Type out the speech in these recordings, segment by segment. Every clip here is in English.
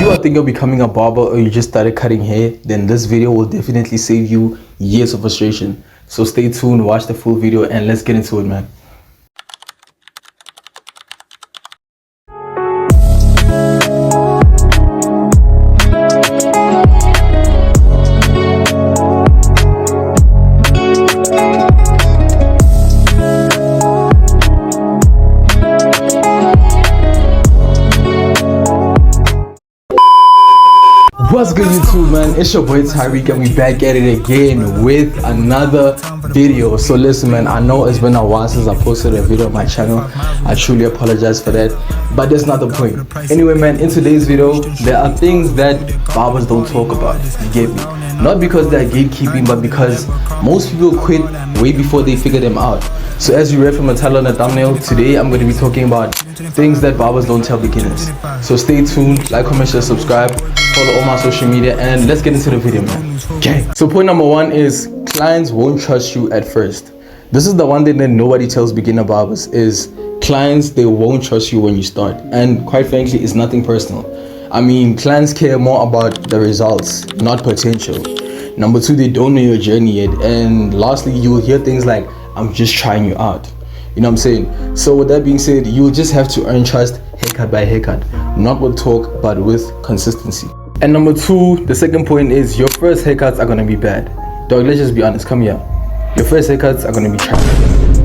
you are thinking of becoming a barber or you just started cutting hair, then this video will definitely save you years of frustration. So stay tuned, watch the full video, and let's get into it, man. What's good, YouTube, man? It's your boy Tyreek and we back at it again with another video. So listen, man, I know it's been a while since I posted a video on my channel. I truly apologize for that, but that's not the point. Anyway, man, in today's video there are things that barbers don't talk about. You get me? Not because they're gatekeeping, but because most people quit way before they figure them out. So as you read from the title on the thumbnail, today I'm going to be talking about things that barbers don't tell beginners. So stay tuned, like, comment, share, subscribe, follow all my social media, and let's get into the video, man. Okay. So point number one is clients won't trust you at first. This is the one thing that nobody tells beginner barbers is clients, they won't trust you when you start. And quite frankly, it's nothing personal. I mean, clients care more about the results, not potential. Number two, they don't know your journey yet. And lastly, you will hear things like, I'm just trying you out. You know what I'm saying? So with that being said, you'll just have to earn trust haircut by haircut, not with talk, but with consistency. And number two, the second point is your first haircuts are gonna be bad. Dog, let's just be honest, come here. Your first haircuts are gonna be trash.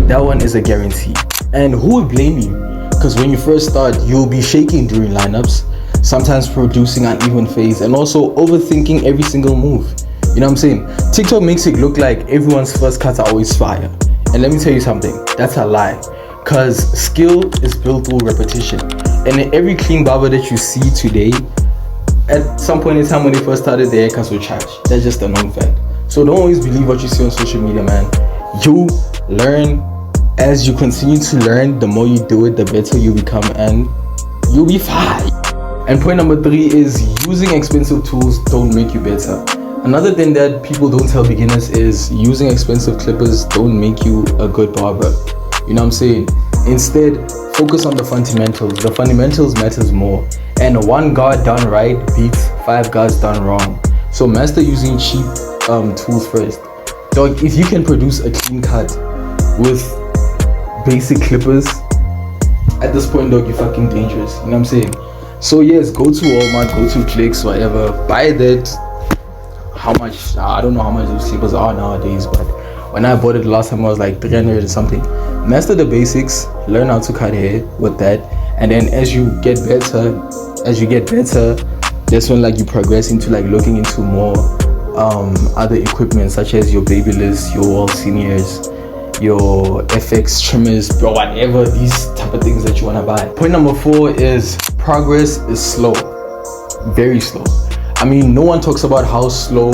That one is a guarantee. And who will blame you? Because when you first start, you'll be shaking during lineups, sometimes producing uneven fades, and also overthinking every single move. You know what I'm saying? TikTok makes it look like everyone's first cuts are always fire. And let me tell you something, that's a lie. Cause skill is built through repetition. And every clean barber that you see today, at some point in time when they first started, their haircuts were trash. That's just a known fact. So don't always believe what you see on social media, man. You learn as you continue to learn. The more you do it, the better you become, and you'll be fine. And point number three is using expensive tools don't make you better. Another thing that people don't tell beginners is using expensive clippers don't make you a good barber. You know what I'm saying? Instead, focus on the fundamentals. The fundamentals matters more. And one guard done right beats 5 guards done wrong. So master using cheap tools first. Dog, if you can produce a clean cut with basic clippers, at this point, dog, you're fucking dangerous. You know what I'm saying? So yes, go to Walmart, go to Clicks, whatever, buy that. How much? I don't know how much those clippers are nowadays, but when I bought it the last time, I was like 300 or something. Master the basics, learn how to cut hair with that, and then as you get better, that's when like you progress into like looking into more other equipment such as your Babyliss, your wall seniors, your FX trimmers, bro, whatever, these type of things that you want to buy. Point number four is progress is slow, very slow. I mean, no one talks about how slow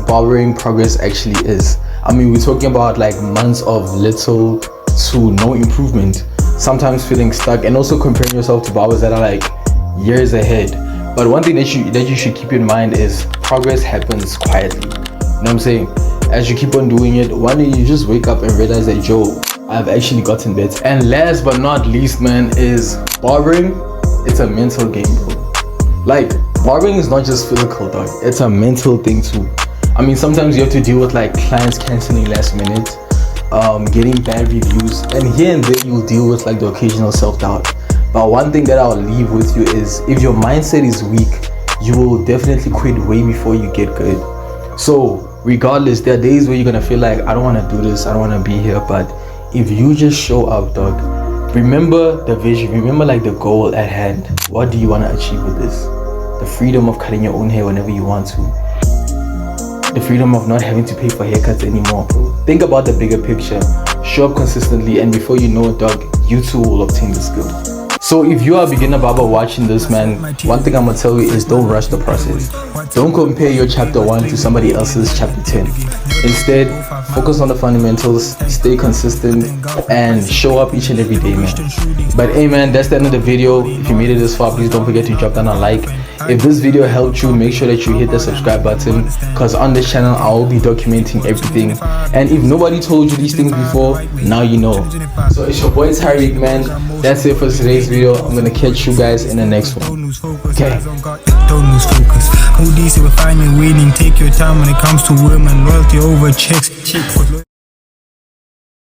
barbering progress actually is. I mean, we're talking about like months of little to no improvement, sometimes feeling stuck, and also comparing yourself to barbers that are like years ahead. But one thing that you should keep in mind is progress happens quietly. You know what I'm saying? As you keep on doing it, one day you just wake up and realize that, yo, I've actually gotten better. And last but not least, man, is barbering. It's a mental game, bro. Like, barbering is not just physical, dog. It's a mental thing too. I mean, sometimes you have to deal with like clients canceling last minute, getting bad reviews, and here and there you'll deal with like the occasional self-doubt. But one thing that I'll leave with you is if your mindset is weak, you will definitely quit way before you get good. So regardless, there are days where you're gonna feel like, I don't want to do this, I don't want to be here, but if you just show up, dog, remember the vision, remember like the goal at hand. What do you want to achieve with this? The freedom of cutting your own hair whenever you want to, the freedom of not having to pay for haircuts anymore. Think about the bigger picture, show up consistently, and before you know it, dog, you too will obtain the skill. So if you are a beginner barber watching this, man, one thing I'm gonna tell you is don't rush the process. Don't compare your chapter 1 to somebody else's chapter 10. Instead, focus on the fundamentals, stay consistent, and show up each and every day, man. But hey man, that's the end of the video. If you made it this far, please don't forget to drop down a like. If this video helped you, make sure that you hit the subscribe button, because on this channel I will be documenting everything. And if nobody told you these things before, now you know. So it's your boy Tyreek, man. That's it for today's video. I'm gonna catch you guys in the next one. Okay. Don't lose focus. All these will find me winning. Take your time when it comes to women. Loyalty over checks.